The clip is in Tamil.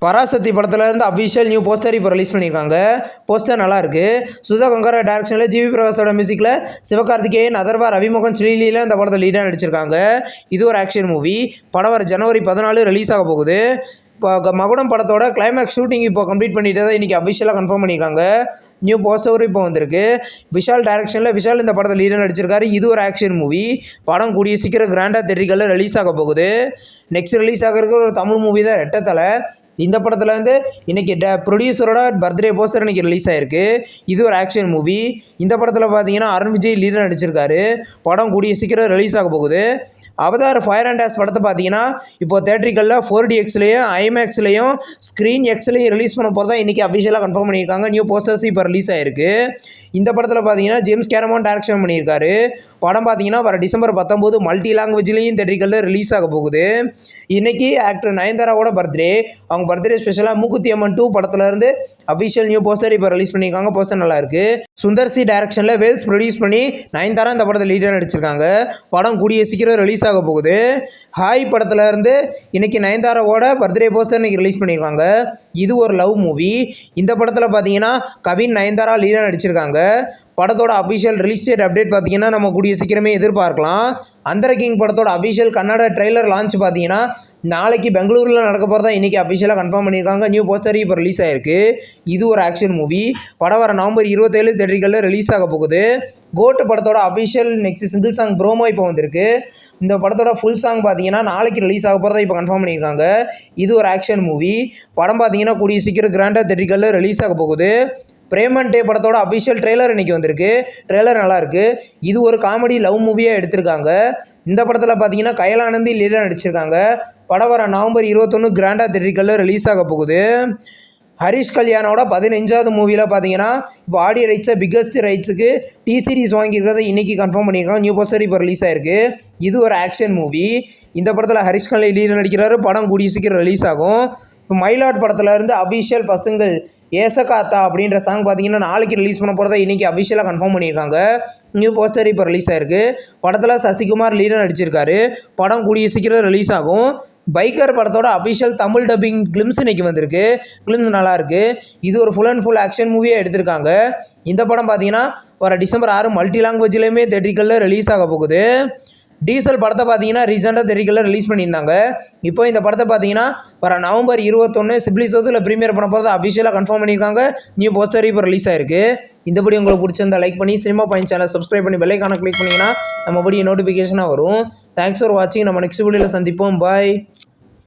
பராசக்தி படத்தில் இருந்து அஃபிஷியல் நியூ போஸ்டர் இப்போ ரிலீஸ் பண்ணியிருக்காங்க. போஸ்டர் நல்லாயிருக்கு. சுதா கங்காரா டேரக்ஷனில் ஜிவி பிரகாஷோட மியூசிக்கில் சிவகார்த்திகேயன், அதர்வா, ரவிமோகன், ஸ்ரீலீலா இந்த படத்தை லீடாக நடிச்சிருக்காங்க. இது ஒரு ஆக்ஷன் மூவி. படம் வர ஜனவரி 14 ரிலீஸ் ஆக போகுது. இப்போ மகுடம் படத்தோட கிளைமேக்ஸ் ஷூட்டிங் இப்போ கம்ப்ளீட் பண்ணிட்டு தான் இன்றைக்கி அஃபிஷியலாக கன்ஃபார்ம் பண்ணியிருக்காங்க. நியூ போஸ்டர் இப்போ வந்திருக்கு. விஷால் டேரக்ஷனில் விஷால் இந்த படத்தில் லீடாக நடிச்சிருக்காரு. இது ஒரு ஆக்ஷன் மூவி. படம் கூடிய சீக்கிரம் கிராண்டாக தியேட்டர்களில் ரிலீஸ் ஆக போகுது. நெக்ஸ்ட் ரிலீஸ் ஆகிறதுக்கு ஒரு தமிழ் மூவி தான் ரெட்டத்தலை. இந்த படத்தில் வந்து இன்றைக்கி ப்ரொடியூசரோட பர்த்டே போஸ்டர் இன்றைக்கி ரிலீஸ் ஆகிருக்கு. இது ஒரு ஆக்ஷன் மூவி. இந்த படத்தில் பார்த்தீங்கன்னா அருண் விஜய் லீடர் நடிச்சிருக்காரு. படம் கூடிய சீக்கிரம் ரிலீஸ் ஆக போகுது. அவதார் ஃபயர் அண்ட் ஆஸ் படத்தை பார்த்தீங்கன்னா இப்போ தேட்டரிக்கலில் 4DXலையும் ஐமேக்ஸ்லையும் ஸ்க்ரீன் எக்ஸ்லையும் ரிலீஸ் பண்ண போகிறதா இன்றைக்கி அஃபிஷியலாக கன்ஃபார்ம் பண்ணியிருக்காங்க. நியூ போஸ்டர்ஸ் இப்போ ரிலீஸ் ஆகிருக்கு. இந்த படத்தில் பார்த்தீங்கன்னா ஜேம்ஸ் கேமரான் டைரக்ஷன் பண்ணியிருக்காரு. படம் பார்த்தீங்கன்னா வர டிசம்பர் 19 மல்டி லாங்குவேஜ்லேயும் தேட்டரிக்கலில் ரிலீஸ் ஆக போகுது. இன்றைக்கி ஆக்டர் நயன்தாராவோட பர்த்டே. அவங்க பர்த்டே ஸ்பெஷலாக மூக்குத்தி அம்மன் 2 படத்துலேருந்து அஃபிஷியல் நியூ போஸ்டர் இப்போ ரிலீஸ் பண்ணியிருக்காங்க. போஸ்டர் நல்லாயிருக்கு. சுந்தர் சி டைரக்ஷனில் வேல்ஸ் ப்ரொடியூஸ் பண்ணி நயன்தாரா இந்த படத்தில் லீடாக நடிச்சிருக்காங்க. படம் கூடிய சீக்கிரம் ரிலீஸ் ஆக போகுது. ஹாய் படத்தில் இருந்து இன்றைக்கி நயன்தாராவோட பர்த்டே போஸ்டர் இன்றைக்கி ரிலீஸ் பண்ணியிருக்காங்க. இது ஒரு லவ் மூவி. இந்த படத்தில் பார்த்தீங்கன்னா கவின், நயன்தாரா லீடாக நடிச்சிருக்காங்க. படத்தோட அஃபிஷியல் ரிலீஸ் டேட் அப்டேட் பார்த்தீங்கன்னா நம்ம கூடிய சீக்கிரமே எதிர்பார்க்கலாம். அந்தர கிங் படத்தோட அஃபிஷியல் கன்னட ட்ரெய்லர் லான்ச் பார்த்தீங்கன்னா நாளைக்கு பெங்களூரில் நடக்க போகிறதா இன்றைக்கி அஃபிஷியலாக கன்ஃபார்ம் பண்ணியிருக்காங்க. நியூ போஸ்டர் இப்போ ரிலீஸ் ஆகிருக்கு. இது ஒரு ஆக்ஷன் மூவி. படம் வர நவம்பர் 27 தேட்டரிகளில் ரிலீஸ் ஆக போகுது. கோட்டு படத்தோட official next single song promo இப்போ வந்திருக்கு. இந்த படத்தோட ஃபுல் சாங் பார்த்தீங்கன்னா நாளைக்கு ரிலீஸ் ஆக போகிறதா இப்போ கன்ஃபார்ம் பண்ணியிருக்காங்க. இது ஒரு ஆக்ஷன் மூவி. படம் பார்த்தீங்கன்னா கூடிய சீக்கிரம் கிராண்டாக தேட்டரிகளில் ரிலீஸ் ஆக போகுது. பிரேமன் டே படத்தோட அஃபிஷியல் ட்ரெய்லர் இன்றைக்கி வந்திருக்கு. ட்ரெய்லர் நல்லாயிருக்கு. இது ஒரு காமெடி லவ் மூவியாக எடுத்திருக்காங்க. இந்த படத்தில் பார்த்தீங்கன்னா கயலானந்தி லீடாக நடிச்சிருக்காங்க. படம் வர நவம்பர் 21 கிராண்டாக தேட்டரிகளில் ரிலீஸ் ஆக போகுது. ஹரிஷ் கல்யாணோட 15வது மூவியில் பார்த்தீங்கன்னா இப்போ ஆடியோ ரைட்ஸை பிக்கஸ்ட் ரைட்ஸுக்கு டி சீரிஸ் வாங்கியிருக்கிறத இன்றைக்கி கன்ஃபார்ம் பண்ணியிருக்காங்க. நியூ போஸ்டர் இப்போ ரிலீஸ் ஆகிருக்கு. இது ஒரு ஆக்ஷன் மூவி. இந்த படத்தில் ஹரிஷ் கல்யாண் லீடர் நடிக்கிறாரு. படம் கூடிய சீக்கிரம் ரிலீஸ் ஆகும். இப்போ மயிலாட் படத்தில் இருந்து அஃபிஷியல் பசங்கள் ஏசகாத்தா அப்படின்ற சாங் பார்த்தீங்கன்னா நாளைக்கு ரிலீஸ் பண்ண போகிறதா இன்றைக்கி அஃபிஷியலாக கன்ஃபார்ம் பண்ணியிருக்காங்க. நியூ போஸ்டர் இப்போ ரிலீஸ் ஆகிருக்கு. படத்தில் சசிகுமார் லீடர் நடிச்சிருக்காரு. படம் கூடிய சீக்கிரம் ரிலீஸ் ஆகும். பைக்கர் படத்தோட அஃபிஷியல் தமிழ் டப்பிங் கிளிம்ஸ் இன்றைக்கி வந்திருக்கு. கிளிம்ஸ் நல்லாயிருக்கு. இது ஒரு ஃபுல் அண்ட் ஃபுல் ஆக்ஷன் மூவியாக எடுத்திருக்காங்க. இந்த படம் பார்த்தீங்கன்னா வர டிசம்பர் 6 மல்டி லாங்குவேஜ்லேயுமே தேட்டரிகளில் ரிலீஸ் ஆக போகுது. டீசல் படத்தை பார்த்தீங்கன்னா ரீசெண்டாக தேட்டரிகளில் ரிலீஸ் பண்ணியிருந்தாங்க. இப்போ இந்த படத்தை பார்த்தீங்கன்னா வர நவம்பர் 21 சிப்ளிசோத்தில் ப்ரீமியர் பண்ண போகிறத அஃபிஷியலாக கன்ஃபார்ம் பண்ணியிருக்காங்க. நியூ போஸ்டர் இப்போ ரிலீஸ் ஆகிருக்கு. இந்த வீடியோ உங்களுக்கு பிடிச்சிருந்தா லைக் பண்ணி சினிமா பாயிண்ட் சேனல் சப்ஸ்கிரைப் பண்ணி பெல் ஐகானை கிளிக் பண்ணிங்கன்னா நம்ம வீடியோ நோட்டிஃபிகேஷனாக வரும். தேங்க்ஸ் ஃபார் வாட்சிங். நம்ம நெக்ஸ்ட் வீடியோவில் சந்திப்போம். பாய்.